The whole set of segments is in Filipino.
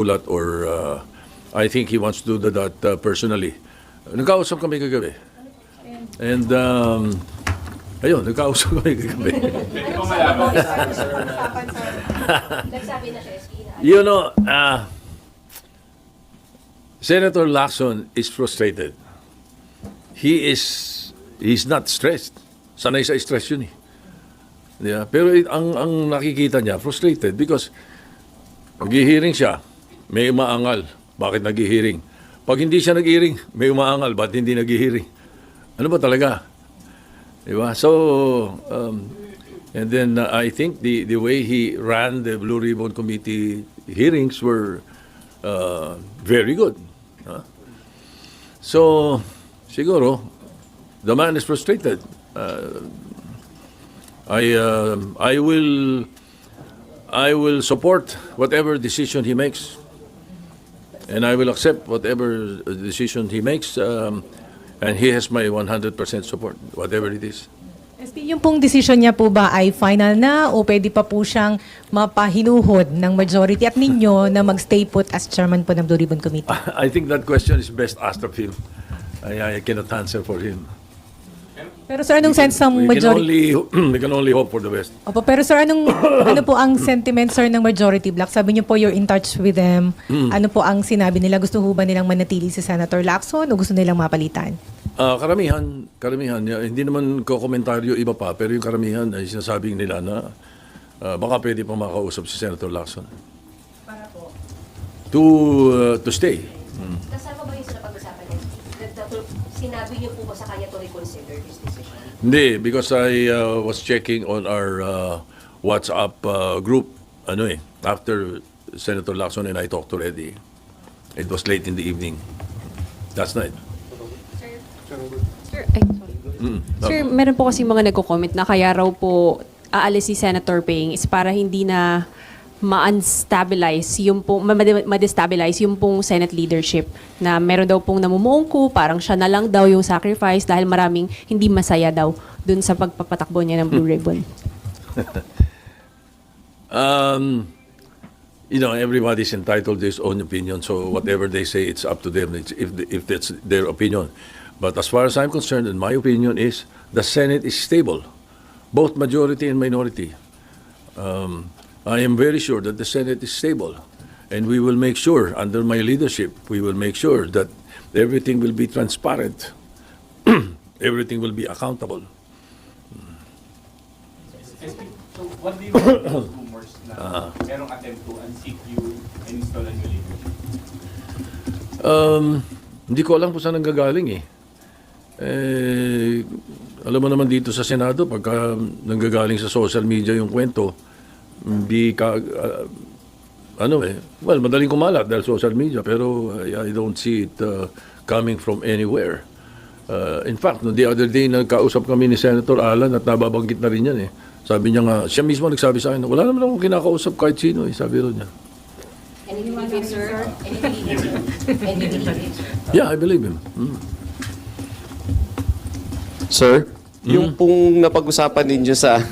ulat or I think he wants to do that personally. Nagkausap kami kagabi. And ayun, nagkausap kami kagabi. You know, Senator Lacson is frustrated. He's not stressed. Sanay sa stress yun eh. Yeah, pero ang nakikita niya, frustrated because nag-hearing siya, may umaangal. Bakit nag-hearing? Pag hindi siya nag-hearing, may umaangal. Bakit hindi nag-hearing? Ano ba talaga? Diba? So, and then I think the way he ran the Blue Ribbon Committee hearings were very good. So, siguro, the man is frustrated. I will support whatever decision he makes, and I will accept whatever decision he makes, and he has my 100% support, whatever it is. SP, yung pong decision niya po ba ay final na o pwede pa po siyang mapahinuhod ng majority at ninyo na magstay put as chairman po ng Blue Ribbon Committee? I think that question is best asked of him. I cannot answer for him. Pero sir, anong sense ng majority? We can only hope for the best. Opo, pero sir, ano po ang sentiment sir ng majority bloc? Sabi niyo po you're in touch with them. Ano po ang sinabi nila? Gusto ho ba nilang manatili si Senator Lacson o gusto nilang mapalitan? Karamihan. Hindi naman ko komentaryo iba pa, pero yung karamihan ay sinasabing nila na baka pwede pa makausap si Senator Lacson. Para po? To stay. Kasama ba yung sa pag-usapan niya? Sinabi niyo po ba sa kanya to reconsider his decision? Hindi, because I was checking on our WhatsApp group after Senator Lacson and I talked already. It was late in the evening last night. Sir, Sir, meron po kasi mga nagko-comment na kaya raw po aalis si Senator Ping is para hindi na ma-unstabilize yung pong, ma-destabilize yung pong Senate leadership na meron daw pong namumungko, parang siya na lang daw yung sacrifice dahil maraming hindi masaya daw dun sa pagpapatakbo niya ng Blue Ribbon. Everybody's entitled to his own opinion, so whatever they say, it's up to them if that's their opinion. But as far as I'm concerned, and my opinion is, the Senate is stable, both majority and minority. I am very sure that the Senate is stable, and we will make sure, under my leadership, we will make sure that everything will be transparent, everything will be accountable. So what do you think of those rumors na merong attempt to unseat you and install a new leadership? Hindi ko alam kung saan nanggagaling eh. Alam mo naman dito sa Senado, pagka nanggagaling sa social media yung kwento, hindi ka, madaling kumalat dahil social media, pero I don't see it coming from anywhere. In fact, the other day, nagkausap kami ni Senator Alan at nababanggit na rin yan eh. Sabi niya nga, siya mismo nagsabi sa akin, wala naman akong kinakausap kahit sino eh, sabi rin niya. And you believe him, sir? And you believe him? And you believe him, sir? Yeah, I believe him. Sir, yung pong napag-usapan ninyo sa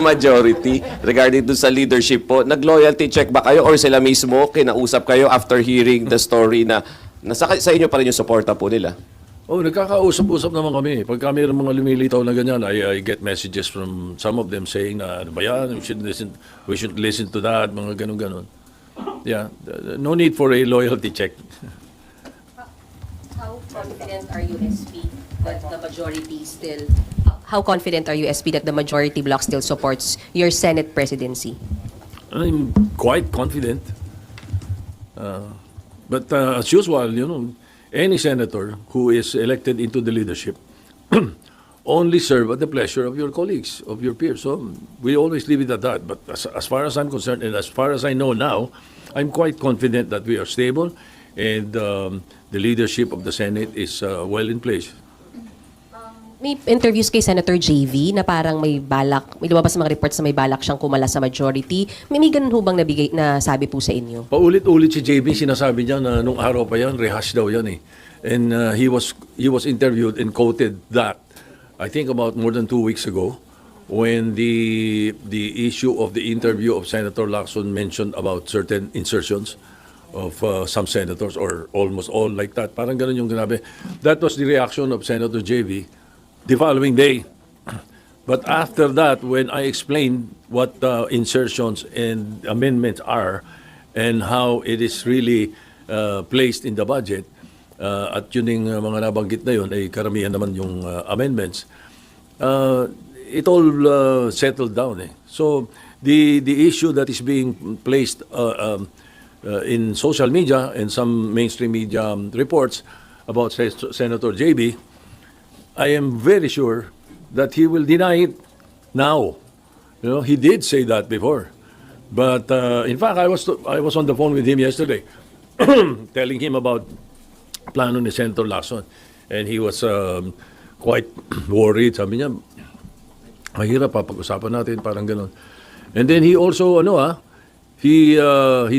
majority regarding dun sa leadership po, nag-loyalty check ba kayo or sila mismo kinausap kayo after hearing the story na sa inyo pa rin yung suporta po nila? Oh, nagkakausap-usap naman kami. Pagka mayroong mga lumilitaw na ganyan, I get messages from some of them saying na, ano ba yan, we should listen to that, mga ganun-ganun. Yeah, no need for a loyalty check. How confident are you, SP, that the majority still... How confident are you, SP, that the majority bloc still supports your Senate presidency? I'm quite confident. But as usual, any senator who is elected into the leadership only serve at the pleasure of your colleagues, of your peers. So we always leave it at that. But as far as I'm concerned, and as far as I know now, I'm quite confident that we are stable and the leadership of the Senate is well in place. May interviews kay Senator JV na parang may lumabas sa mga reports na may balak siyang kumala sa majority. May ganun ho bang nabigay na sabi po sa inyo? Paulit-ulit si JV, sinasabi niya na nung araw pa yan, rehash daw yan eh. And he was interviewed and quoted that, I think about more than 2 weeks ago, when the issue of the interview of Senator Lacson mentioned about certain insertions. some senators, or almost all like that. Parang ganun yung grabe. That was the reaction of Senator JV the following day. But after that, when I explained what insertions and amendments are and how it is really placed in the budget, at yun yung mga nabanggit na yun, ay karamihan naman yung amendments, it all settled down. So the issue that is being placed in social media and some mainstream media reports about Senator JB, I am very sure that he will deny it now. You know, he did say that before. But in fact, I was on the phone with him yesterday, telling him about plano ni Senator Lacson, and he was quite worried. Sabi niya, mahirap pag-usapan natin, parang gano'n. And then he also, he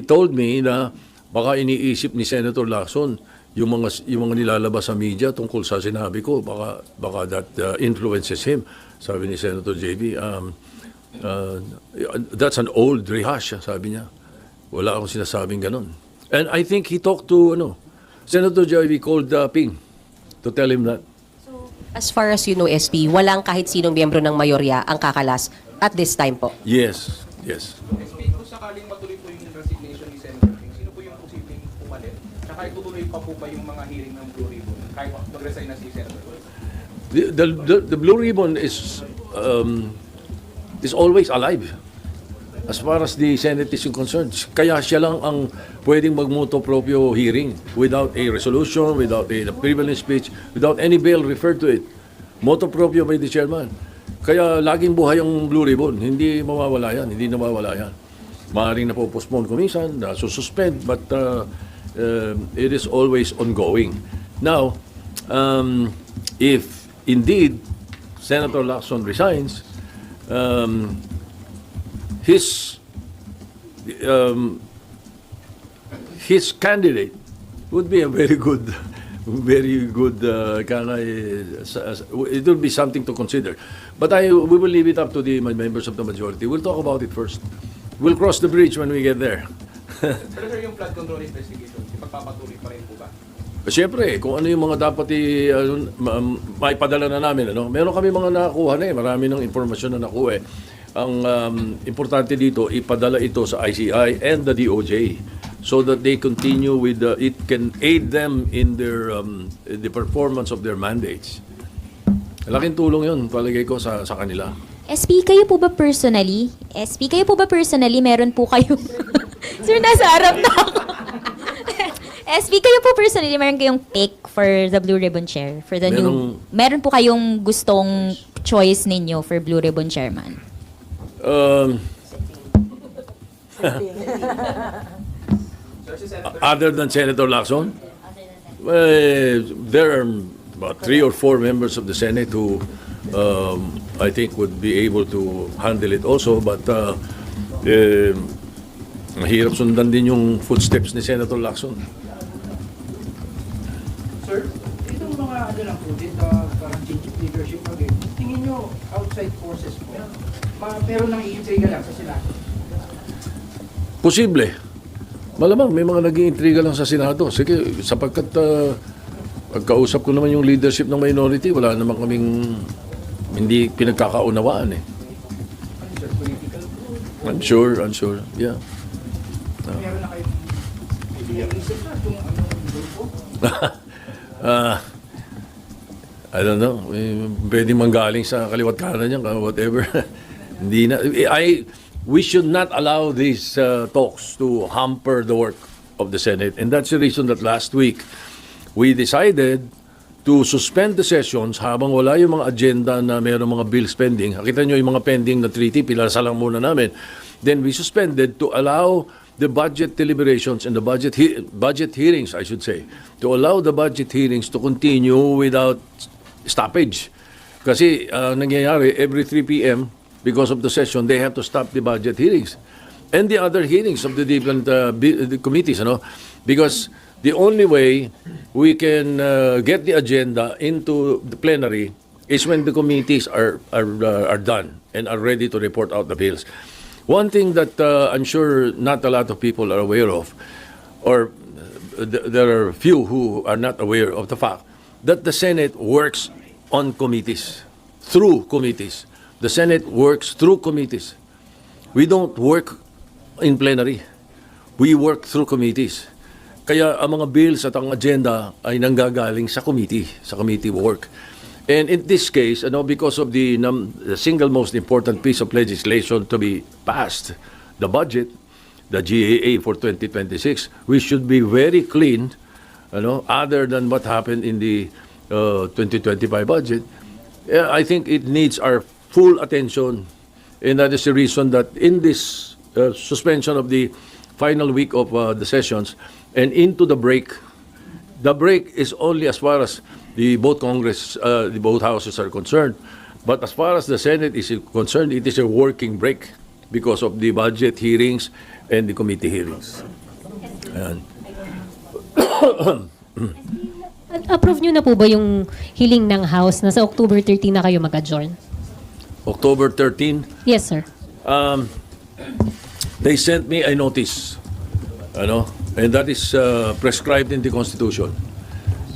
told me na baka iniisip ni Senator Lacson yung mga nilalabas sa media tungkol sa sinabi ko, baka that influences him. Sabi ni Senator JB, that's an old rehash, sabi niya. Wala akong sinasabing ganun. And I think he talked to, Senator JB called Ping to tell him that. As far as you know, SP, walang kahit sinong miyembro ng mayorya ang kakalas at this time po. Yes. SP, kung sakaling matuloy po yung resignation ni Senator Ping, sino po yung posibleng pumalit? Tsaka itutuloy pa po ba yung mga hearing ng Blue Ribbon kahit mag-resign na si Senator Ping? The Blue Ribbon is always alive as far as the Senate is concerned. Kaya siya lang ang pwedeng mag-motu proprio hearing without a resolution, without a privilege speech, without any bill referred to it. Motu proprio by the chairman. Kaya laging buhay ang Blue Ribbon. Hindi mawawala yan. Hindi nawawala yan. Maaaring napopostpone kuminsan, nasususpend, but it is always ongoing. Now, if indeed Senator Lacson resigns, his candidate would be a very good it will be something to consider. But we will leave it up to the members of the majority. We'll talk about it first. We'll cross the bridge when we get there. Pero sir, yung flood control investigation, ipagpapatuloy pa rin po ba? Siyempre, kung ano yung mga dapat maipadala na namin. Meron kami mga nakuha na marami ng impormasyon na nakuha Ang importante dito, ipadala ito sa ICI and the DOJ so that they continue with it can aid them in their the performance of their mandates. Laking tulong yun, palagay ko, sa kanila. SP, kayo po ba personally, meron po kayo, sir, nasa harap na ako. SP, kayo po personally, meron kayong pick for the Blue Ribbon Chair? For the meron po kayong gustong choice ninyo for Blue Ribbon Chairman? Other than Senator Lacson, there are about 3 or 4 members of the Senate who I think would be able to handle it also, but mahirap sundan din yung footsteps ni Senator Lacson. Sir, itong mga lang po dito, parang change of leadership again, tingin nyo outside forces po, pero nang iintriga lang sa Senado? Posible. Malamang may mga nag-iintriga lang sa Senado. Sige, sapagkat pagkausap ko naman yung leadership ng minority, wala naman kaming hindi pinagkakaunawaan I'm sure. Yeah. Meron na kayo research na kung anong grupo? I don't know. Pwede manggaling sa kaliwat kanan niyan, whatever. Hindi na. We should not allow these talks to hamper the work of the Senate. And that's the reason that last week we decided to suspend the sessions habang wala yung mga agenda na mayroong mga bills pending. Nakita nyo yung mga pending na treaty, pilasa lang muna namin. Then we suspended to allow the budget deliberations and the budget hearings, I should say, to allow the budget hearings to continue without stoppage. Kasi nangyayari, every 3 p.m., because of the session, they have to stop the budget hearings and the other hearings of the different the committees, because the only way we can get the agenda into the plenary is when the committees are done and are ready to report out the bills. One thing that I'm sure not a lot of people are aware of, or there are few who are not aware of the fact that the Senate works on committees, through committees. The Senate works through committees. We don't work in plenary. We work through committees. Kaya ang mga bills at ang agenda ay nanggagaling sa committee work. And in this case, because of the single most important piece of legislation to be passed, the budget, the GAA for 2026, we should be very clean, other than what happened in the 2025 budget. I think it needs our full attention, and that is the reason that in this suspension of the final week of the sessions and into the break is only as far as the both houses are concerned. But as far as the Senate is concerned, it is a working break because of the budget hearings and the committee hearings. Ayan. Approve nyo na po ba yung hiling ng House na sa October 13 na kayo mag-adjourn? October 13, Yes, sir. they sent me a notice, and that is prescribed in the Constitution,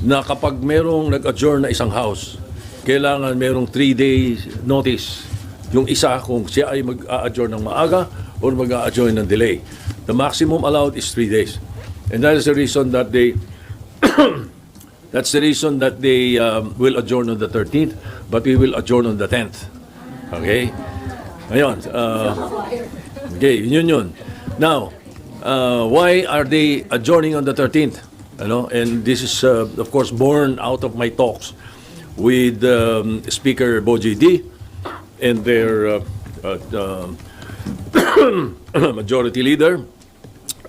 na kapag merong nag-adjourn na isang house, kailangan merong 3 days notice yung isa kung siya ay mag-a-adjourn ng maaga or mag-a-adjourn ng delay. The maximum allowed is 3 days. And that is the reason that they will adjourn on the 13th, but we will adjourn on the 10th. Okay? Ayun. Okay, yun. Now, why are they adjourning on the 13th? And this is, of course, born out of my talks with Speaker Boji D and their majority leader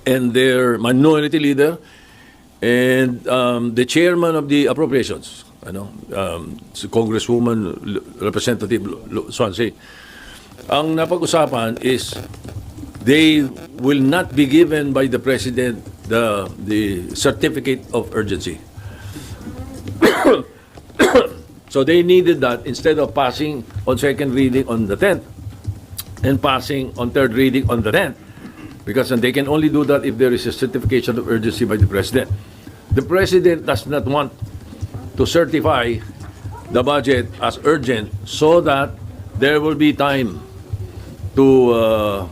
and their minority leader and the chairman of the appropriations, si Congresswoman Representative Swansea. Ang napag-usapan is they will not be given by the President the certificate of urgency. So they needed that instead of passing on second reading on the 10th and passing on third reading on the 10th, because they can only do that if there is a certification of urgency by the President. The President does not want to certify the budget as urgent so that there will be time to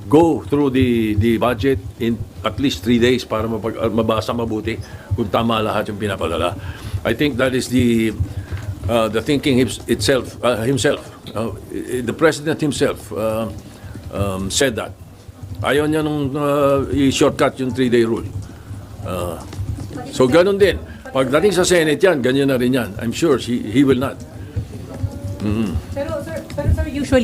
go through the budget in at least 3 days para mabasa mabuti kung tama lahat yung pinapadala. I think that is the thinking himself. The President himself said that. Ayaw niya nung i-shortcut yung 3-day rule. So ganun din. Pagdating sa Senate yan, ganyan na rin yan. I'm sure he will not. Pero sir, usually